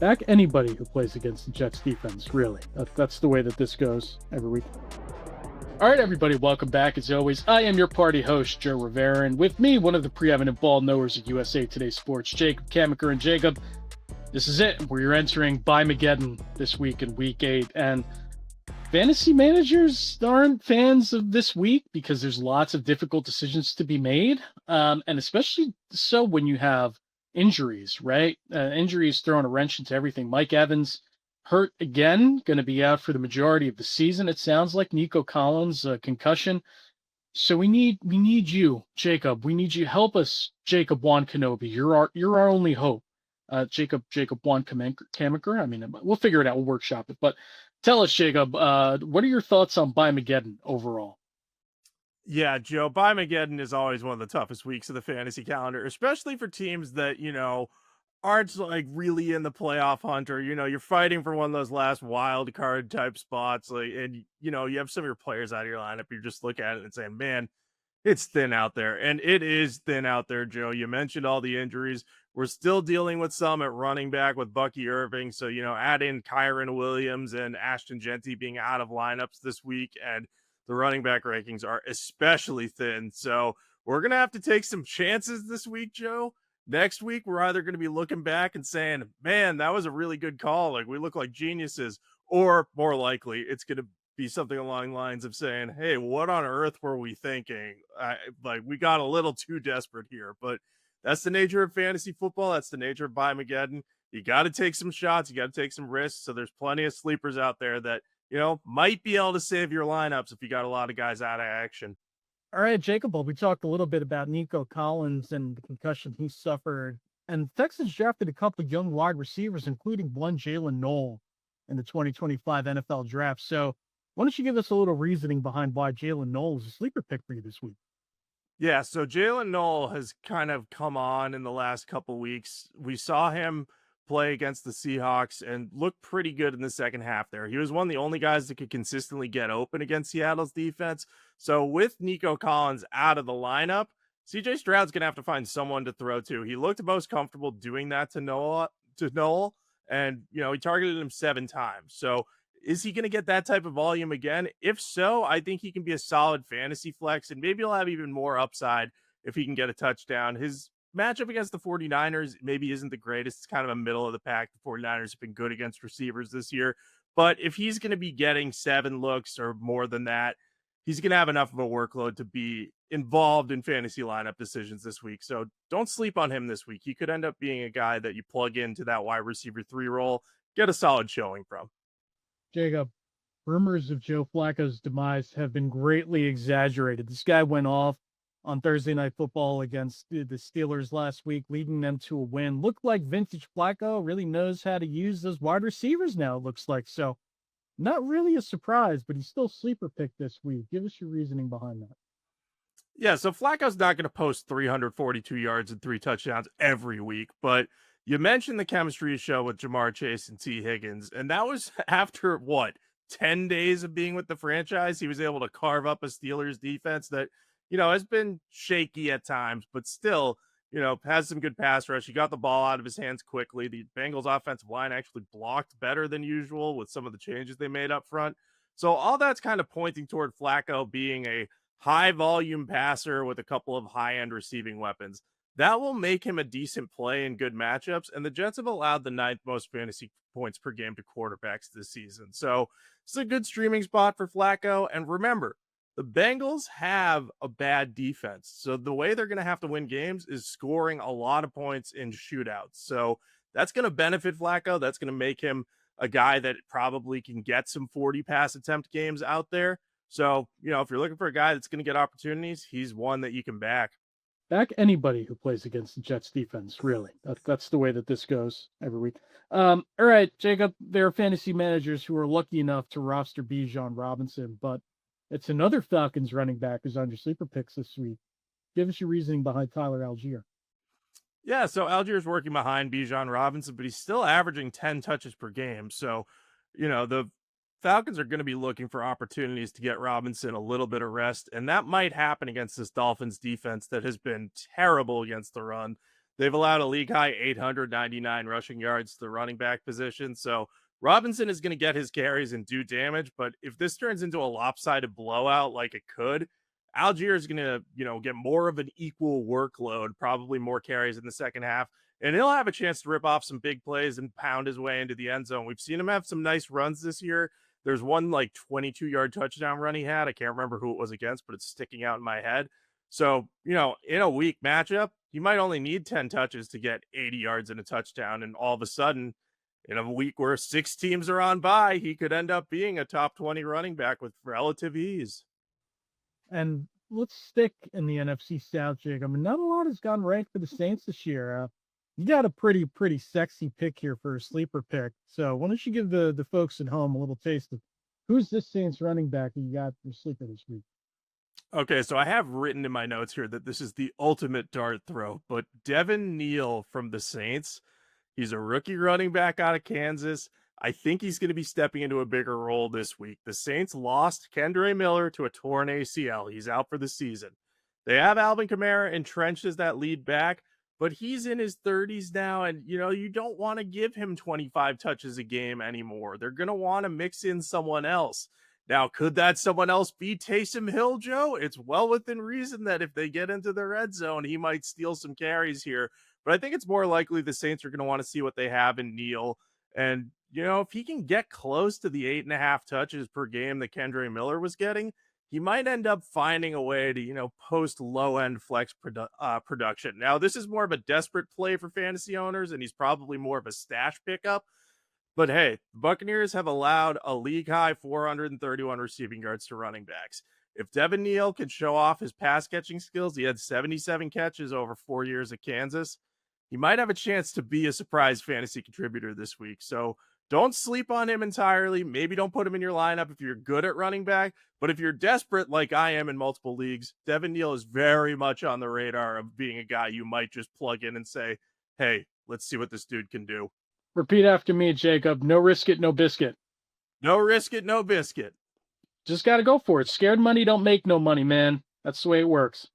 Back anybody who plays against the Jets defense, really. That's the way that this goes every week. All right, everybody, welcome back. As always, I am your party host, Joe Rivera, and with me, one of the preeminent ball knowers at USA Today Sports, Jacob Kamaker. And Jacob, this is it. We're entering bye-mageddon this week in Week 8, and fantasy managers aren't fans of this week because there's lots of difficult decisions to be made, and especially so when you have injuries, right? Injuries throwing a wrench into everything. Mike Evans hurt again, going to be out for the majority of the season. It sounds like Nico Collins, concussion. So we need you, Jacob. We need you. Help us, Jacob Juan Kenobi. You're our only hope. Jacob Juan Kamaker. I mean, we'll figure it out. We'll workshop it. But tell us, Jacob, what are your thoughts on bye-mageddon overall? Yeah, Joe, bye-mageddon is always one of the toughest weeks of the fantasy calendar, especially for teams that, aren't like really in the playoff hunt, or, you're fighting for one of those last wild card type spots. Like, and, you have some of your players out of your lineup. You're just looking at it and saying, man, it's thin out there. And it is thin out there, Joe. You mentioned all the injuries. We're still dealing with some at running back with Bucky Irving. So, add in Kyron Williams and Ashton Genty being out of lineups this week. And the running back rankings are especially thin. So we're going to have to take some chances this week, Joe. Next week, we're either going to be looking back and saying, man, that was a really good call. Like, we look like geniuses. Or more likely, it's going to be something along the lines of saying, hey, what on earth were we thinking? We got a little too desperate here. But that's the nature of fantasy football. That's the nature of bye-mageddon. You got to take some shots. You got to take some risks. So there's plenty of sleepers out there that, might be able to save your lineups if you got a lot of guys out of action. All right, Jacob, well, we talked a little bit about Nico Collins and the concussion he suffered. And Texans drafted a couple of young wide receivers, including one Jaylin Noel in the 2025 NFL draft. So why don't you give us a little reasoning behind why Jaylin Noel is a sleeper pick for you this week? Yeah, so Jaylin Noel has kind of come on in the last couple weeks. We saw him play against the Seahawks and look pretty good in the second half there. He was one of the only guys that could consistently get open against Seattle's defense. So with Nico Collins out of the lineup, CJ Stroud's going to have to find someone to throw to. He looked most comfortable doing that to Noel, and he targeted him 7 times. So is he going to get that type of volume again? If so, I think he can be a solid fantasy flex, and maybe he'll have even more upside if he can get a touchdown. His matchup against the 49ers maybe isn't the greatest. It's kind of a middle of the pack. The 49ers have been good against receivers this year. But if he's going to be getting 7 looks or more than that, he's going to have enough of a workload to be involved in fantasy lineup decisions this week. So don't sleep on him this week. He could end up being a guy that you plug into that wide receiver 3 role, get a solid showing from. Jacob, rumors of Joe Flacco's demise have been greatly exaggerated. This guy went off on Thursday Night Football against the Steelers last week, leading them to a win. Looked like vintage Flacco really knows how to use those wide receivers now, it looks like. So not really a surprise, but he's still sleeper pick this week. Give us your reasoning behind that. Yeah, so Flacco's not going to post 342 yards and 3 touchdowns every week, but you mentioned the chemistry show with Jamar Chase and T. Higgins, and that was after, 10 days of being with the franchise? He was able to carve up a Steelers defense that, has been shaky at times, but still, has some good pass rush. He got the ball out of his hands quickly. The Bengals offensive line actually blocked better than usual with some of the changes they made up front. So all that's kind of pointing toward Flacco being a high volume passer with a couple of high end receiving weapons. That will make him a decent play in good matchups. And the Jets have allowed the 9th most fantasy points per game to quarterbacks this season. So it's a good streaming spot for Flacco. And remember, the Bengals have a bad defense. So the way they're going to have to win games is scoring a lot of points in shootouts. So that's going to benefit Flacco. That's going to make him a guy that probably can get some 40 pass attempt games out there. So, if you're looking for a guy that's going to get opportunities, he's one that you can back. Back anybody who plays against the Jets defense, really. That's the way that this goes every week. All right, Jacob, there are fantasy managers who are lucky enough to roster Bijan Robinson, but it's another Falcons running back who's on your sleeper picks this week. Give us your reasoning behind Tyler Algier. Yeah, so Algier's working behind Bijan Robinson, but he's still averaging 10 touches per game. So, the Falcons are going to be looking for opportunities to get Robinson a little bit of rest, and that might happen against this Dolphins defense that has been terrible against the run. They've allowed a league high 899 rushing yards to the running back position. So Robinson is going to get his carries and do damage. But if this turns into a lopsided blowout like it could, Algier is going to, get more of an equal workload, probably more carries in the second half. And he'll have a chance to rip off some big plays and pound his way into the end zone. We've seen him have some nice runs this year. There's one like 22-yard touchdown run he had. I can't remember who it was against, but it's sticking out in my head. So, in a weak matchup, you might only need 10 touches to get 80 yards and a touchdown. And all of a sudden, in a week where 6 teams are on bye, he could end up being a top 20 running back with relative ease. And let's stick in the NFC South, Jake. I mean, not a lot has gone right for the Saints this year. You got a pretty sexy pick here for a sleeper pick. So why don't you give the folks at home a little taste of who's this Saints running back that you got for sleeper this week? Okay, so I have written in my notes here that this is the ultimate dart throw, but Devin Neal from the Saints, he's a rookie running back out of Kansas. I think he's going to be stepping into a bigger role this week. The Saints lost Kendre Miller to a torn ACL. He's out for the season. They have Alvin Kamara entrenched as that lead back, but he's in his 30s now, and you don't want to give him 25 touches a game anymore. They're going to want to mix in someone else. Now, could that someone else be Taysom Hill, Joe? It's well within reason that if they get into the red zone, he might steal some carries here. But I think it's more likely the Saints are going to want to see what they have in Neal. And, if he can get close to the 8.5 touches per game that Kendre Miller was getting, he might end up finding a way to, post low-end flex production. Now, this is more of a desperate play for fantasy owners, and he's probably more of a stash pickup. But hey, the Buccaneers have allowed a league high 431 receiving yards to running backs. If Devin Neal can show off his pass catching skills, he had 77 catches over 4 years at Kansas. He might have a chance to be a surprise fantasy contributor this week. So don't sleep on him entirely. Maybe don't put him in your lineup if you're good at running back. But if you're desperate, like I am in multiple leagues, Devin Neal is very much on the radar of being a guy you might just plug in and say, hey, let's see what this dude can do. Repeat after me, Jacob. No risk it, no biscuit. No risk it, no biscuit. Just got to go for it. Scared money don't make no money, man. That's the way it works.